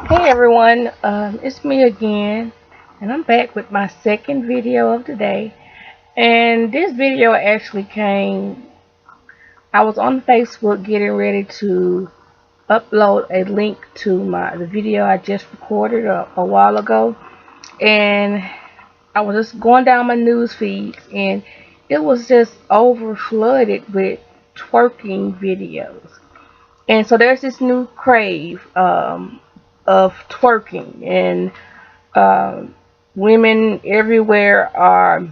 Hey everyone, it's me again, and I'm back with my second video of the day. And this video actually I was on Facebook getting ready to upload a link to the video I just recorded a while ago, and I was just going down my news feed, and it was just over flooded with twerking videos. And so there's this new crave of twerking, and um, women everywhere are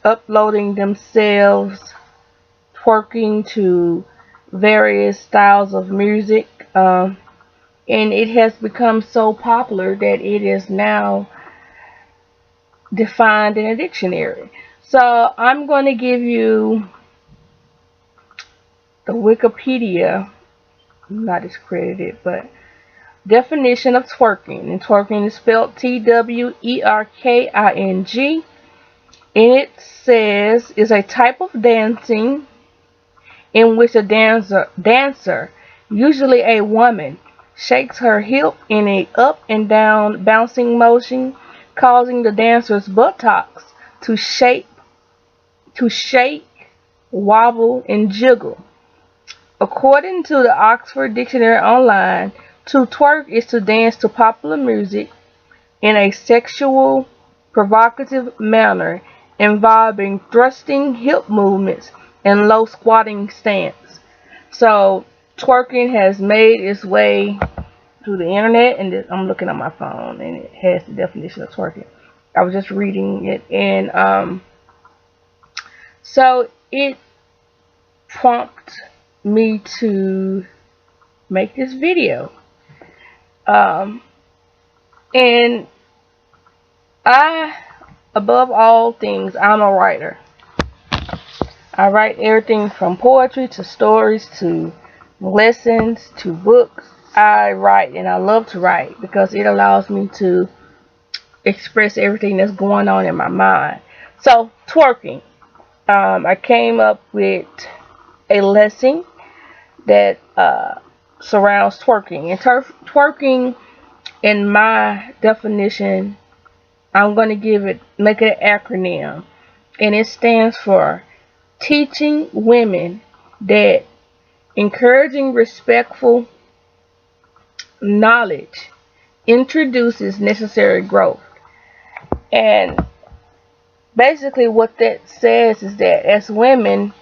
uploading themselves twerking to various styles of music, and it has become so popular that it is now defined in a dictionary. So I'm going to give you the Wikipedia, not discredited, but definition of twerking. And twerking is spelled T.W.E.R.K.I.N.G. And it says is a type of dancing in which a dancer, usually a woman, shakes her hip in a up and down bouncing motion, causing the dancer's buttocks to shake, wobble, and jiggle. According to the Oxford Dictionary Online, to twerk is to dance to popular music in a sexual, provocative manner involving thrusting hip movements and low squatting stance. So twerking has made its way through the internet, and I'm looking at my phone, and it has the definition of twerking. I was just reading it, and so it prompted me to make this video. Um, and I, above all things, I'm a writer. I write everything from poetry to stories to lessons to books. I write, and I love to write because it allows me to express everything that's going on in my mind. So, twerking. I came up with a lesson that surrounds twerking. And twerking, in my definition, I'm going to make it an acronym. And it stands for teaching women that encouraging respectful knowledge introduces necessary growth. And basically what that says is that as women,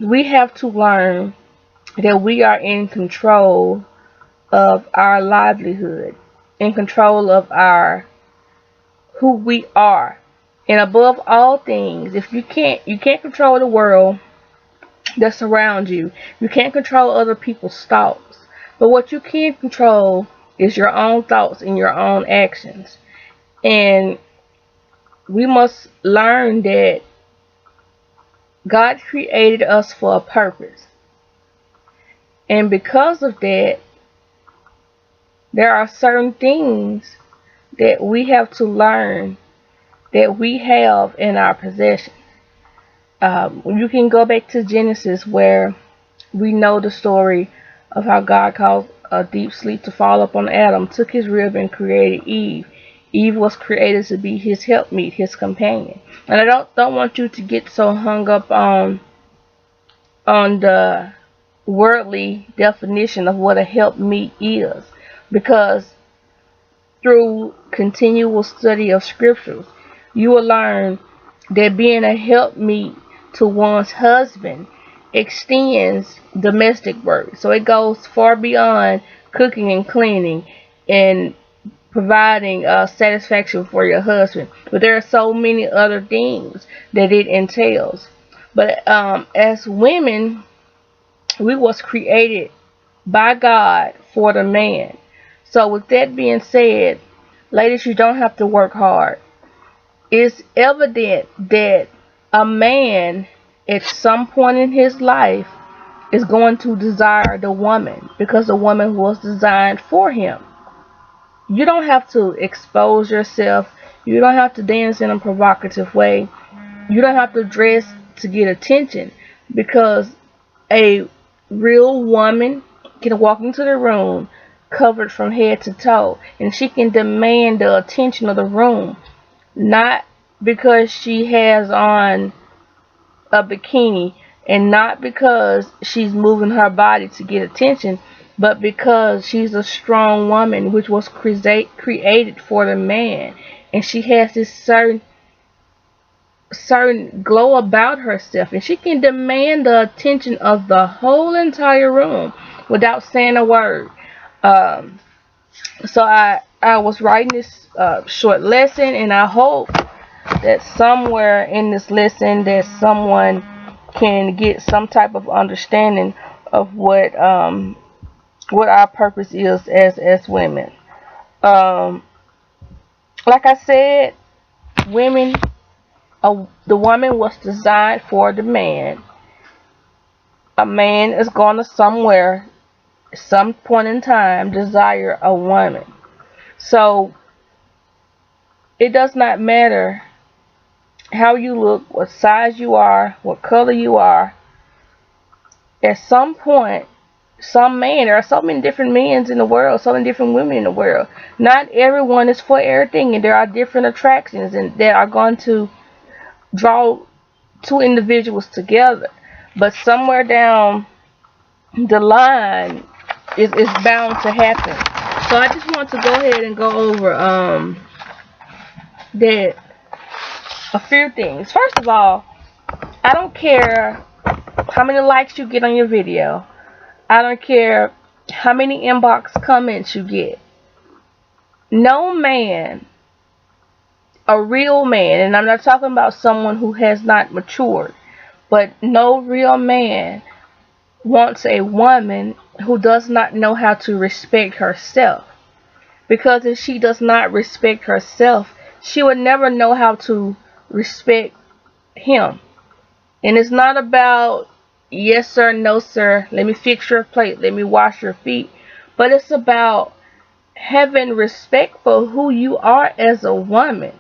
we have to learn that we are in control of our livelihood, in control of who we are. And above all things, if you can't control the world that surrounds you. You can't control other people's thoughts. But what you can control is your own thoughts and your own actions. And we must learn that God created us for a purpose. And because of that, there are certain things that we have to learn that we have in our possession. You can go back to Genesis, where we know the story of how God caused a deep sleep to fall upon Adam, took his rib and created Eve. Eve was created to be his helpmeet, his companion. And I don't want you to get so hung up on the worldly definition of what a helpmeet is, because through continual study of scriptures, you will learn that being a helpmeet to one's husband extends domestic work. So it goes far beyond cooking and cleaning and providing satisfaction for your husband. But there are so many other things that it entails. But as women, we was created by God for the man. So with that being said, ladies, you don't have to work hard. It's evident that a man at some point in his life is going to desire the woman, because the woman was designed for him. You don't have to expose yourself. You don't have to dance in a provocative way. You don't have to dress to get attention, because a real woman can walk into the room, covered from head to toe, and she can demand the attention of the room, not because she has on a bikini, and not because she's moving her body to get attention, but because she's a strong woman which was created for the man, and she has this certain glow about herself, and she can demand the attention of the whole entire room without saying a word. um, so I was writing this short lesson, and I hope that somewhere in this lesson that someone can get some type of understanding of what our purpose is as women. Um, like I said, women, the woman was designed for the man. A man is going to somewhere, some point in time, desire a woman. So it does not matter how you look, what size you are, what color you are. At some point, some man, there are so many different men in the world, so many different women in the world. Not everyone is for everything, and there are different attractions and that are going to draw two individuals together. But somewhere down the line is bound to happen. So I just want to go ahead and go over that a few things. First of all, I don't care how many likes you get on your video. I don't care how many inbox comments you get. No man, a real man, and I'm not talking about someone who has not matured, but no real man wants a woman who does not know how to respect herself. Because if she does not respect herself, she would never know how to respect him. And it's not about yes sir, no sir, let me fix your plate, let me wash your feet. But it's about having respect for who you are as a woman.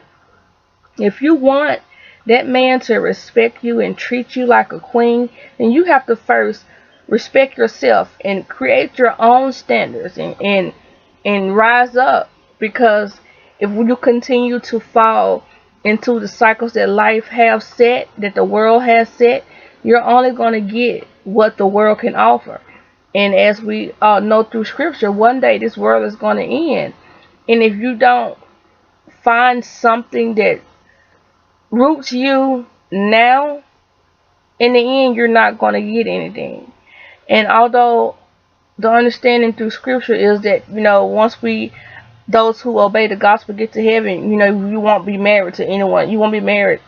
If you want that man to respect you and treat you like a queen, then you have to first respect yourself and create your own standards and rise up. Because if you continue to fall into the cycles that life has set, that the world has set, you're only going to get what the world can offer. And as we all know through scripture, one day this world is going to end. And if you don't find something that roots you now, in the end, you're not going to get anything. And although the understanding through scripture is that, once those who obey the gospel get to heaven, you won't be married to anyone. You won't be married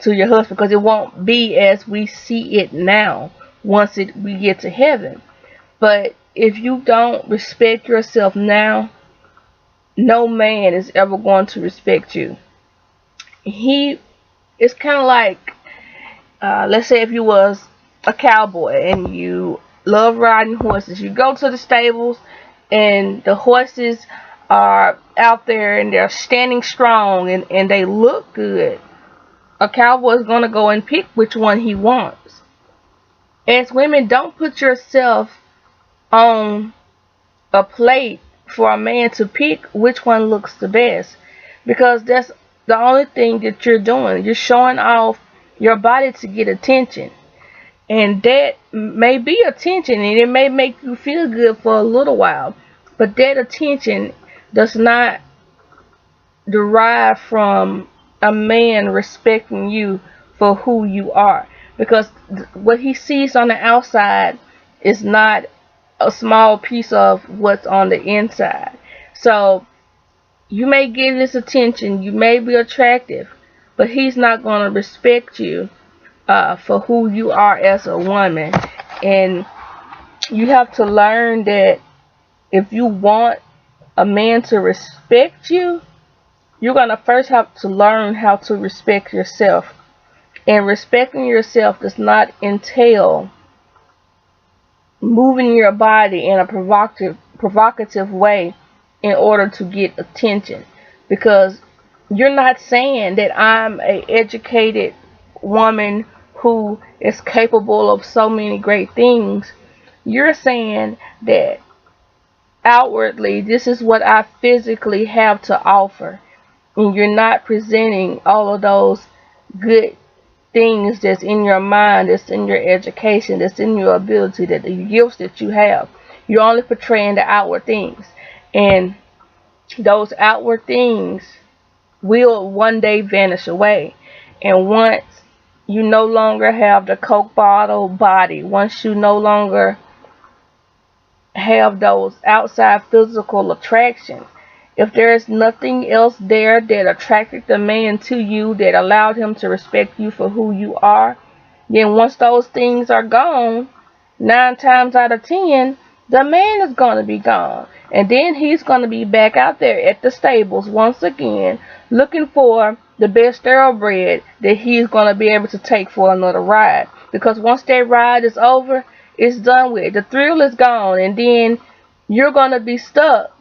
to your husband, because it won't be as we see it now once we get to heaven. But if you don't respect yourself now, no man is ever going to respect you. It's kind of like, let's say if you was a cowboy and you love riding horses. You go to the stables and the horses are out there and they're standing strong and they look good. A cowboy is going to go and pick which one he wants. As women, don't put yourself on a plate for a man to pick which one looks the best, because that's the only thing that you're doing. You're showing off your body to get attention, and that may be attention and it may make you feel good for a little while, but that attention does not derive from a man respecting you for who you are, because what he sees on the outside is not a small piece of what's on the inside. So you may get his attention, you may be attractive, but he's not going to respect you for who you are as a woman. And you have to learn that if you want a man to respect you, you're going to first have to learn how to respect yourself. And respecting yourself does not entail moving your body in a provocative way in order to get attention. Because you're not saying that I'm an educated woman who is capable of so many great things. You're saying that outwardly, this is what I physically have to offer, and you're not presenting all of those good things that's in your mind, that's in your education, that's in your ability, that the gifts that you have. You're only portraying the outward things, and those outward things will one day vanish away. And once you no longer have the Coke bottle body, once you no longer have those outside physical attractions, if there is nothing else there that attracted the man to you, that allowed him to respect you for who you are, then once those things are gone, 9 times out of 10, the man is going to be gone. And then he's going to be back out there at the stables once again, looking for the best thoroughbred that he's going to be able to take for another ride. Because once that ride is over, it's done with. The thrill is gone, and then you're going to be stuck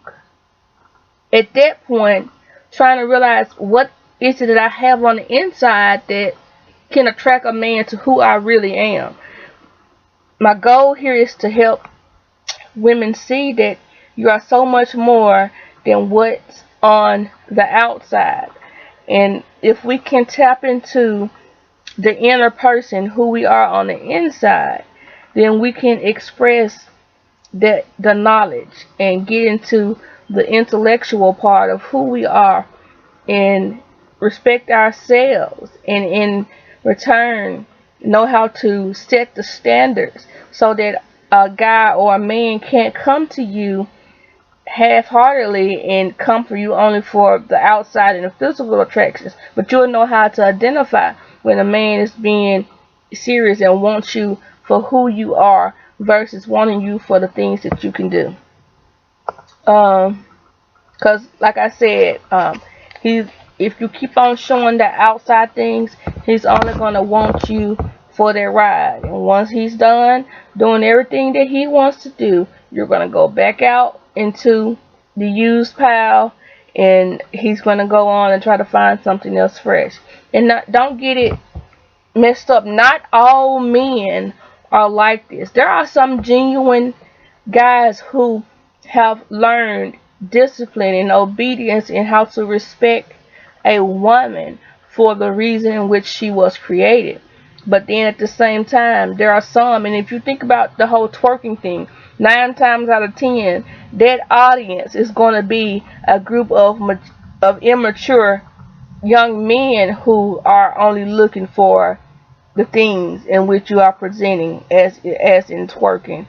at that point trying to realize, what is it that I have on the inside that can attract a man to who I really am. My goal here is to help women see that you are so much more than what's on the outside. And if we can tap into the inner person, who we are on the inside, then we can express the knowledge and get into the intellectual part of who we are, and respect ourselves, and in return know how to set the standards so that a guy or a man can't come to you half-heartedly and come for you only for the outside and the physical attractions, but you'll know how to identify when a man is being serious and wants you for who you are versus wanting you for the things that you can do. Because like I said, he's if you keep on showing the outside things, he's only going to want you for that ride. And once he's done doing everything that he wants to do, you're going to go back out into the used pile, and he's going to go on and try to find something else fresh. And don't get it messed up. Not all men are like this. There are some genuine guys who have learned discipline and obedience and how to respect a woman for the reason in which she was created. But then at the same time, there are some, and if you think about the whole twerking thing, 9 times out of 10, that audience is going to be a group of immature young men who are only looking for the things in which you are presenting as in twerking.